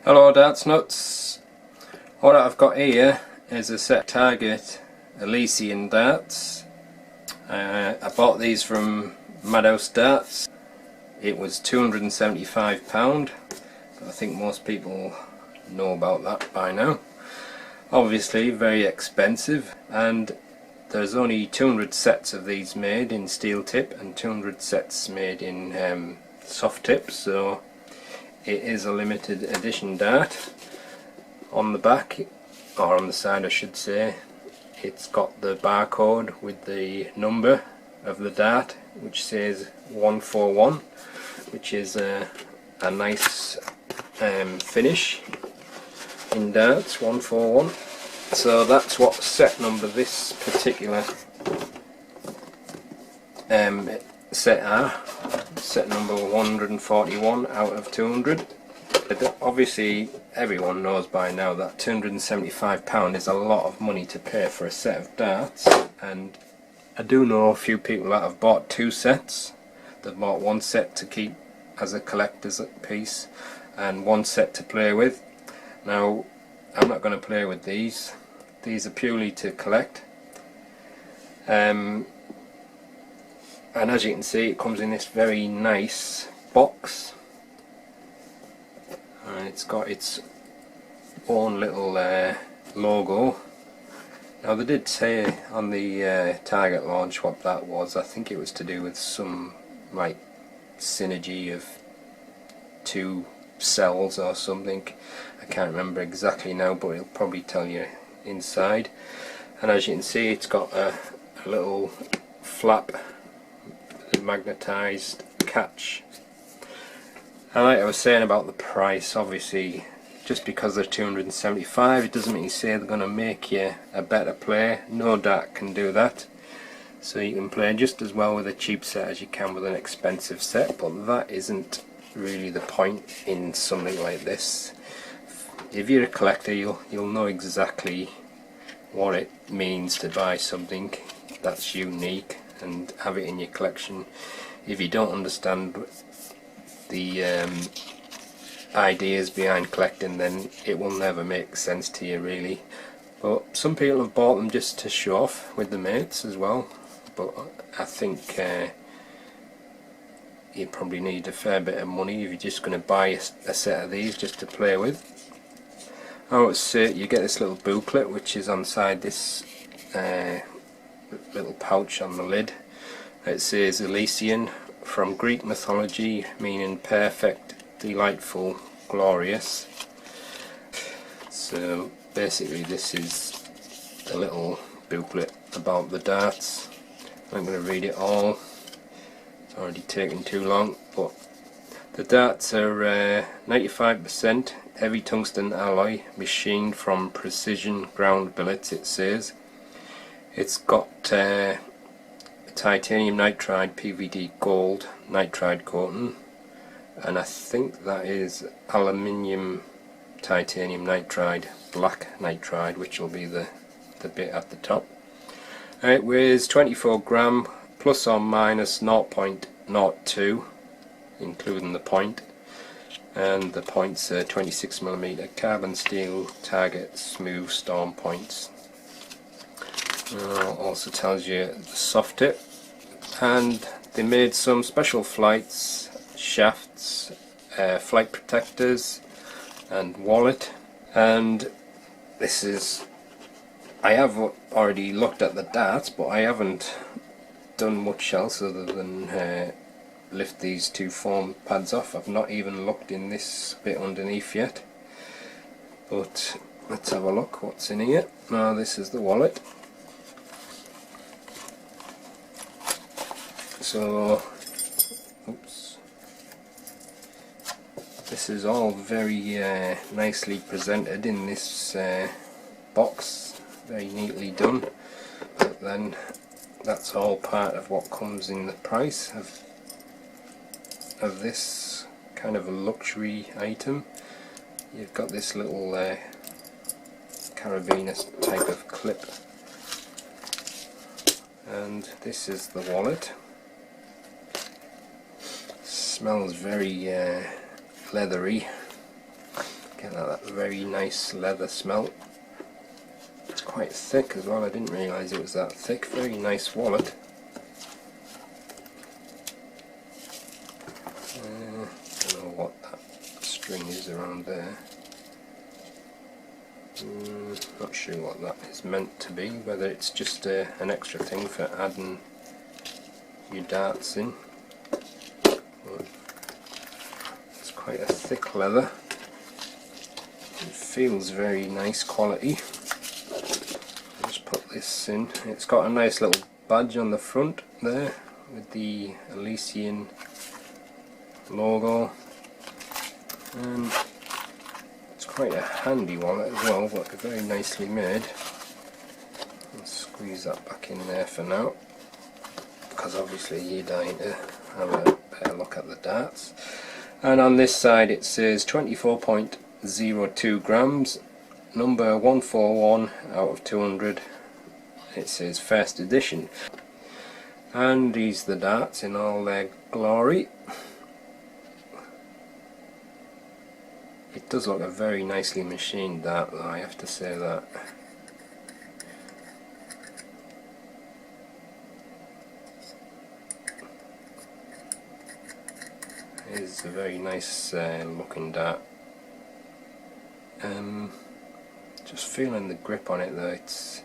Hello Darts Nutz. What I've got here is a set target Elysian darts. I bought these from Madhouse Darts. It was £275, but I think most people know about that by now. Obviously very expensive, and there's only 200 sets of these made in steel tip and 200 sets made in soft tip, so it is a limited edition dart. On the back, or on the side I should say, it's got the barcode with the number of the dart, which says 141, which is a nice finish in darts, 141. So that's what set number this particular set are. Set number 141 out of 200. But obviously everyone knows by now that £275 is a lot of money to pay for a set of darts, and I do know a few people that have bought two sets. They've bought one set to keep as a collector's piece and one set to play with. Now I'm not going to play with these. These are purely to collect. And as you can see, it comes in this very nice box, and it's got its own little logo. Now they did say on the Target launch what that was. I think it was to do with some like synergy of two cells or something. I can't remember exactly now, but it'll probably tell you inside. And as you can see, it's got a little flap, magnetized catch. And like I was saying about the price, obviously just because they're 275 it doesn't mean to say they're going to make you a better player. No dart can do that. So you can play just as well with a cheap set as you can with an expensive set, but that isn't really the point in something like this. If you're a collector, you'll know exactly what it means to buy something that's unique and have it in your collection. If you don't understand the ideas behind collecting, then it will never make sense to you really. But some people have bought them just to show off with the mates as well, but I think you probably need a fair bit of money if you're just going to buy a set of these just to play with. I would say you get this little booklet which is inside this little pouch on the lid. It says Elysian, from Greek mythology, meaning perfect, delightful, glorious. So basically this is a little booklet about the darts. I'm going to read it all. It's already taken too long, but the darts are 95% heavy tungsten alloy, machined from precision ground billets, it says. It's got titanium nitride PVD gold nitride coating, and I think that is aluminium titanium nitride black nitride, which will be the bit at the top. It weighs 24 gram plus or minus 0.02 including the point, and the points are 26mm carbon steel target smooth storm points. Also tells you the soft tip, and they made some special flights, shafts, flight protectors and wallet. And this is, I have already looked at the darts, but I haven't done much else other than lift these two foam pads off. I've not even looked in this bit underneath yet, but let's have a look what's in here. Now this is the wallet. So, oops, this is all very nicely presented in this box, very neatly done, but then that's all part of what comes in the price of this kind of a luxury item. You've got this little carabiner type of clip, and this is the wallet. Smells very leathery. Get that very nice leather smell. It's quite thick as well, I didn't realise it was that thick. Very nice wallet. Don't know what that string is around there. Not sure what that is meant to be, whether it's just an extra thing for adding your darts in. But it's quite a thick leather. It feels very nice quality. Just put this in. It's got a nice little badge on the front there with the Elysian logo, and it's quite a handy wallet as well, but very nicely made. I'll squeeze that back in there for now, because obviously you're dying to have a better look at the darts. And on this side it says 24.02 grams, number 141 out of 200. It says first edition, and these are the darts in all their glory. It does look a very nicely machined dart though, I have to say that. It is a very nice looking dart. Just feeling the grip on it though, it's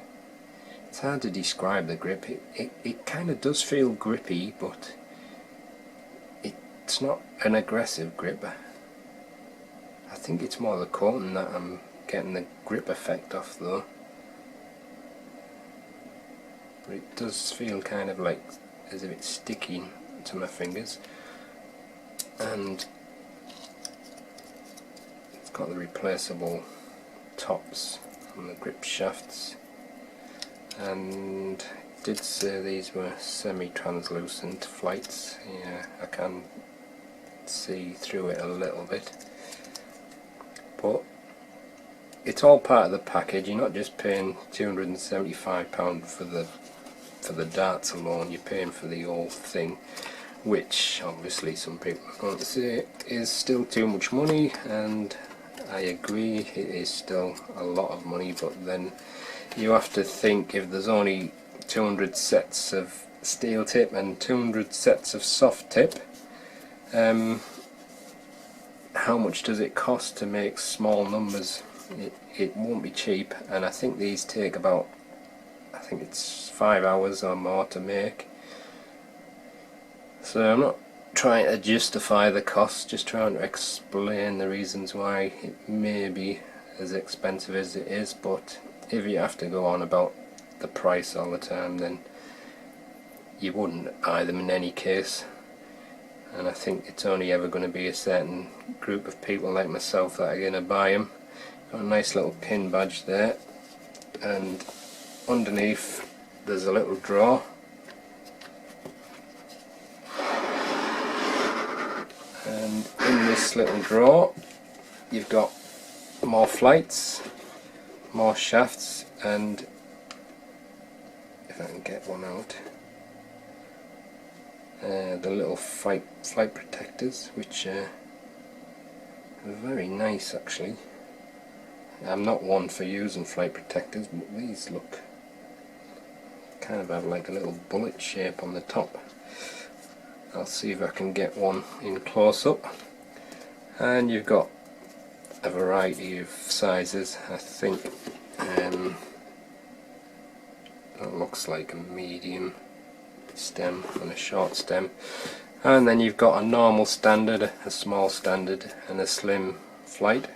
hard to describe the grip. It kind of does feel grippy, but it's not an aggressive grip. I think it's more the coating that I'm getting the grip effect off though. But it does feel kind of like as if it's sticking to my fingers. And it's got the replaceable tops on the grip shafts. And it did say these were semi-translucent flights. Yeah, I can see through it a little bit. But it's all part of the package. You're not just paying £275 for the darts alone, you're paying for the whole thing, which obviously some people are going to say is still too much money, and I agree, it is still a lot of money. But then you have to think, if there's only 200 sets of steel tip and 200 sets of soft tip, how much does it cost to make small numbers? It won't be cheap, and I think these take about, I think it's 5 hours or more to make. So I'm not trying to justify the cost, just trying to explain the reasons why it may be as expensive as it is. But if you have to go on about the price all the time, then you wouldn't buy them in any case. And I think it's only ever going to be a certain group of people like myself that are going to buy them. Got a nice little pin badge there, and underneath there's a little drawer, and in this little drawer you've got more flights, more shafts, and if I can get one out, the little flight protectors, which are very nice actually. I'm not one for using flight protectors, but these look kind of have like a little bullet shape on the top. I'll see if I can get one in close up. And you've got a variety of sizes. I think that looks like a medium stem and a short stem, and then you've got a normal standard, a small standard, and a slim flight.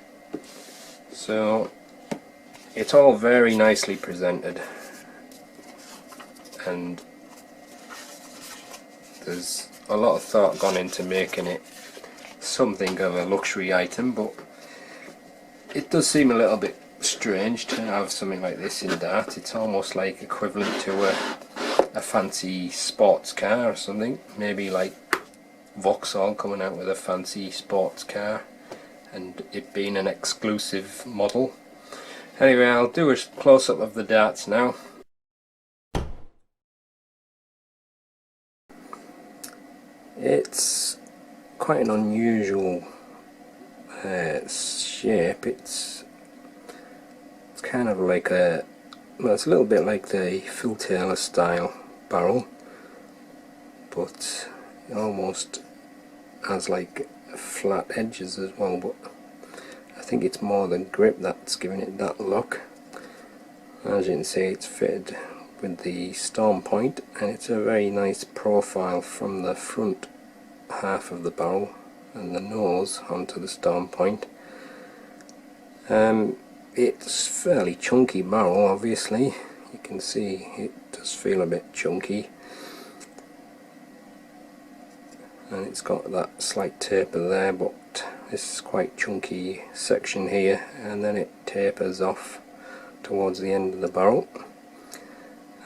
So it's all very nicely presented, and there's a lot of thought gone into making it something of a luxury item. But it does seem a little bit strange to have something like this in dart. It's almost like equivalent to a fancy sports car or something, maybe like Vauxhall coming out with a fancy sports car and it being an exclusive model. Anyway, I'll do a close-up of the darts now. It's quite an unusual shape. It's kind of like a, well, it's a little bit like the Phil Taylor style barrel, but it almost has like flat edges as well, but I think it's more the grip that's giving it that look. As you can see, it's fitted with the storm point, and it's a very nice profile from the front half of the barrel and the nose onto the storm point. It's fairly chunky barrel, obviously. You can see it does feel a bit chunky, and it's got that slight taper there, but this is quite chunky section here, and then it tapers off towards the end of the barrel,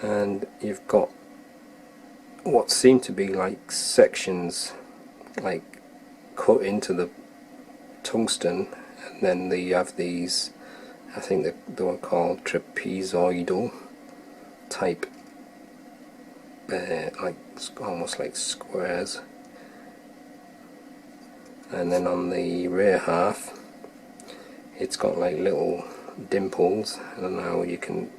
and you've got what seem to be like sections like cut into the tungsten, and then you have these, I think they were called trapezoidal type, like almost like squares. And then on the rear half, it's got like little dimples. I don't know how you can,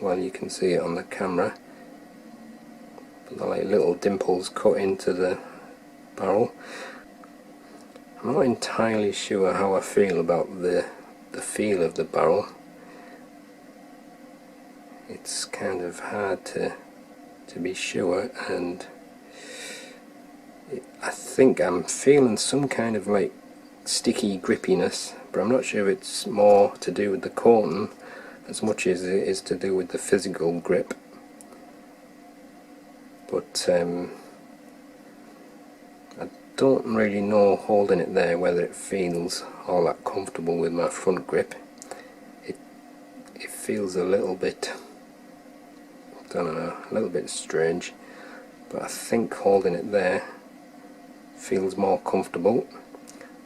well, you can see it on the camera, but they're like little dimples cut into the barrel. I'm not entirely sure how I feel about the feel of the barrel. It's kind of hard to be sure, and I think I'm feeling some kind of like sticky grippiness, but I'm not sure if it's more to do with the coating as much as it is to do with the physical grip. But I don't really know, holding it there, whether it feels all that comfortable with my front grip. It feels a little bit, I don't know, a little bit strange, but I think holding it there feels more comfortable,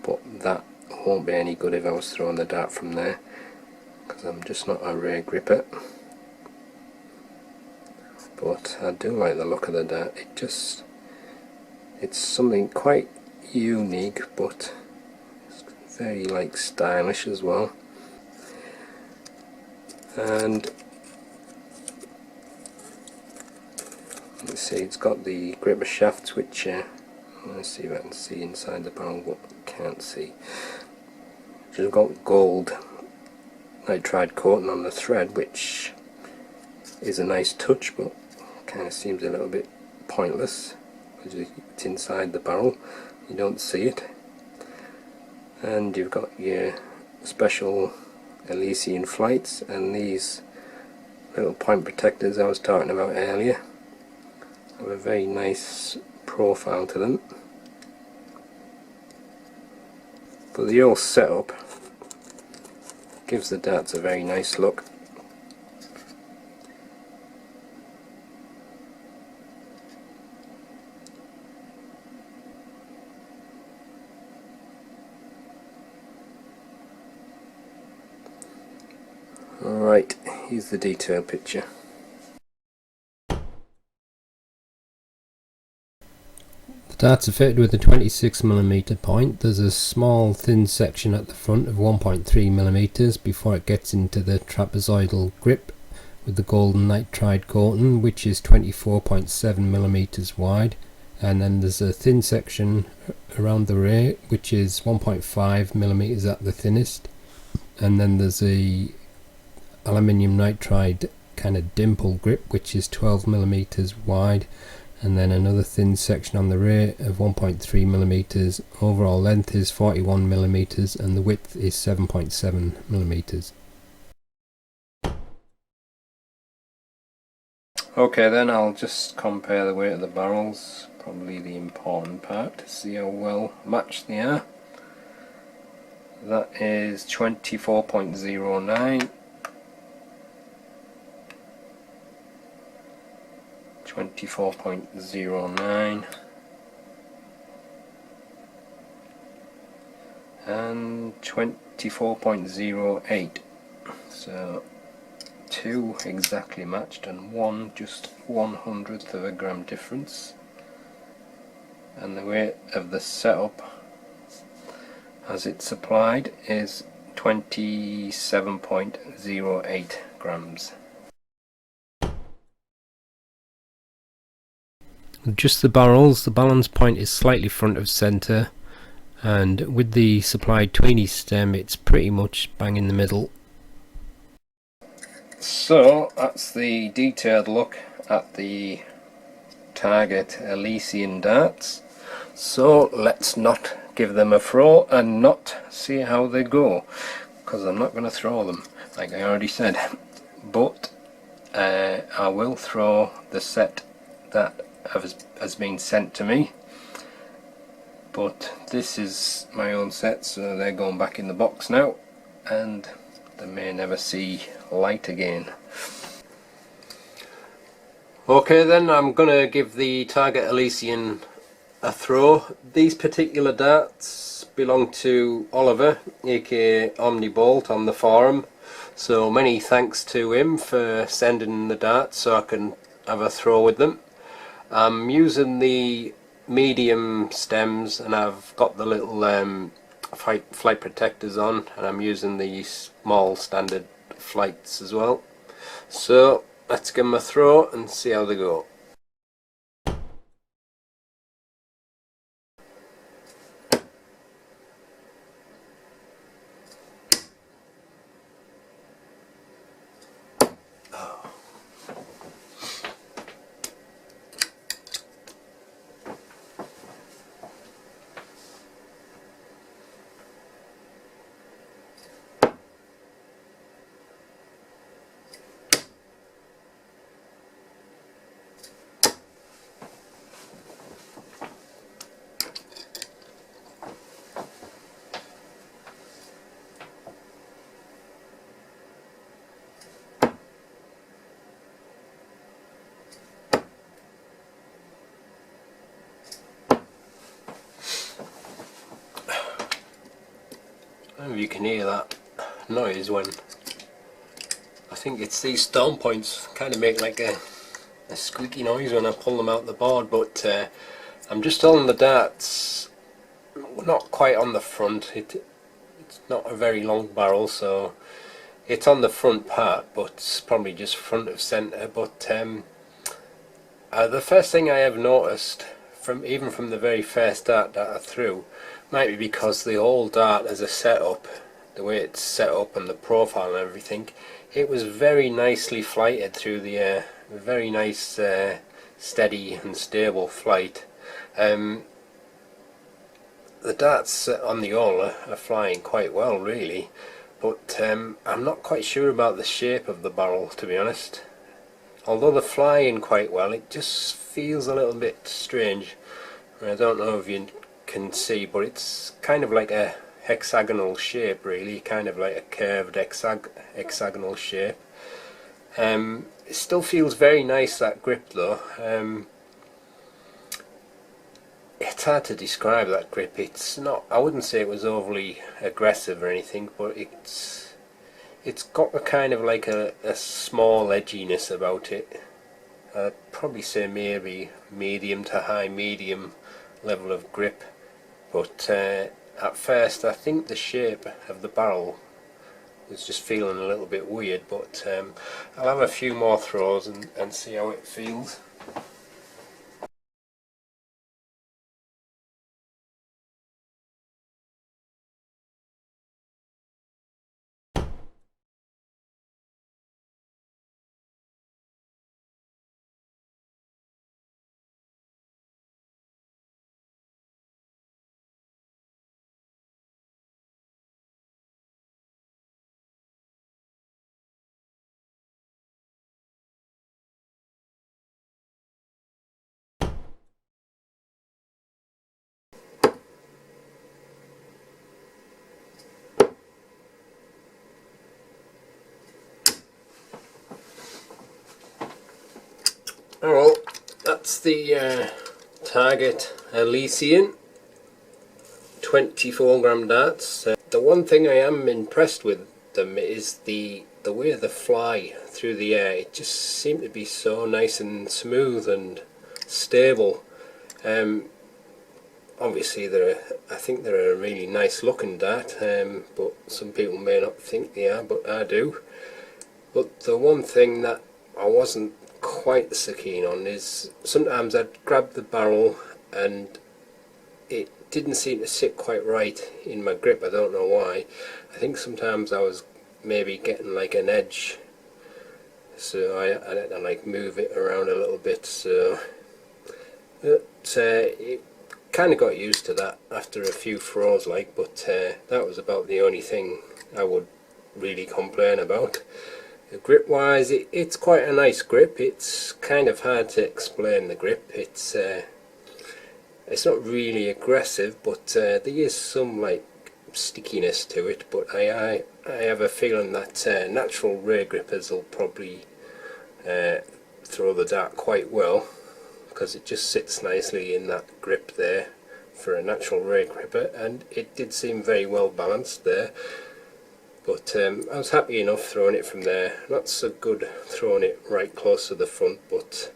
but that won't be any good if I was throwing the dart from there, because I'm just not a rare gripper. But I do like the look of the dart. It's something quite unique, but it's very like stylish as well. And let's see, it's got the gripper shafts, which let's see if I can see inside the barrel what I can't see. It's got gold nitride coating on the thread, which is a nice touch, but kind of seems a little bit pointless because it's inside the barrel, you don't see it. And you've got your special Elysian flights and these little point protectors I was talking about earlier. Have a very nice profile to them. But the whole setup gives the darts a very nice look. Right, here's the detail picture. The darts are fitted with a 26mm point. There's a small thin section at the front of 1.3mm before it gets into the trapezoidal grip with the golden nitride coating, which is 24.7mm wide, and then there's a thin section around the rear which is 1.5mm at the thinnest, and then there's a aluminium nitride kind of dimple grip which is 12mm wide, and then another thin section on the rear of 1.3mm. Overall length is 41mm and the width is 7.7mm. Okay, then I'll just compare the weight of the barrels, probably the important part, to see how well matched they are. That is 24.09, 24.09, and 24.08. So two exactly matched and one just 1/100th of a gram difference. And the weight of the setup as it's supplied is 27.08 grams. Just the barrels, the balance point is slightly front of centre, and with the supplied tweeny stem it's pretty much bang in the middle. So that's the detailed look at the target Elysian darts. So let's not give them a throw and not see how they go, because I'm not going to throw them like I already said, but I will throw the set that has been sent to me. But this is my own set, so they're going back in the box now and they may never see light again. Okay then, I'm gonna give the target Elysian a throw. These particular darts belong to Oliver, aka Omnibolt, on the forum, so many thanks to him for sending the darts so I can have a throw with them. I'm using the medium stems and I've got the little flight protectors on, and I'm using the small standard flights as well. So let's give them a throw and see how they go. I don't know if you can hear that noise when, I think it's these stone points kind of make like a squeaky noise when I pull them out the board, but I'm just on the darts, not quite on the front. It's not a very long barrel, so it's on the front part, but it's probably just front of centre. But the first thing I have noticed, even from the very first dart that I threw, might be because the whole dart as a setup, the way it's set up and the profile and everything, it was very nicely flighted through the air. Very nice, steady and stable flight. The darts on the all are flying quite well really, but I'm not quite sure about the shape of the barrel, to be honest. Although they're flying quite well, it just feels a little bit strange. I don't know if you can see, but it's kind of like a hexagonal shape really, kind of like a curved hexagonal shape. It still feels very nice, that grip though. It's hard to describe that grip. It's not, I wouldn't say it was overly aggressive or anything, but it's got a kind of like a small edginess about it. I'd probably say maybe medium to high medium level of grip, but at first I think the shape of the barrel was just feeling a little bit weird, but I'll have a few more throws and see how it feels. Alright, that's the target Elysian 24 gram darts. The one thing I am impressed with them is the way they fly through the air. It just seemed to be so nice and smooth and stable. obviously I think they're a really nice looking dart, but some people may not think they are, but I do. But the one thing that I wasn't quite so keen on is sometimes I'd grab the barrel and it didn't seem to sit quite right in my grip. I don't know why. I think sometimes I was maybe getting like an edge, so I had to like move it around a little bit, so it kind of got used to that after a few throws like, but that was about the only thing I would really complain about. Grip wise, it's quite a nice grip. It's kind of hard to explain the grip. It's not really aggressive, but there is some like stickiness to it, but I have a feeling that natural ray grippers will probably throw the dart quite well, because it just sits nicely in that grip there for a natural ray gripper, and it did seem very well balanced there. But I was happy enough throwing it from there. Not so good throwing it right close to the front, but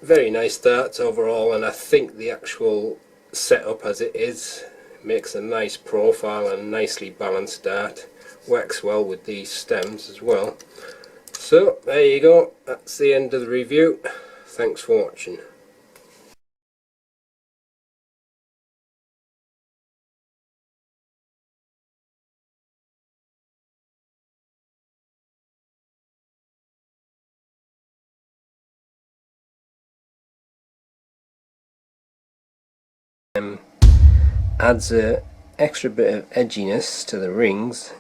very nice darts overall, and I think the actual setup as it is makes a nice profile and nicely balanced dart. Works well with these stems as well. So there you go, that's the end of the review. Thanks for watching. Adds a extra bit of edginess to the rings.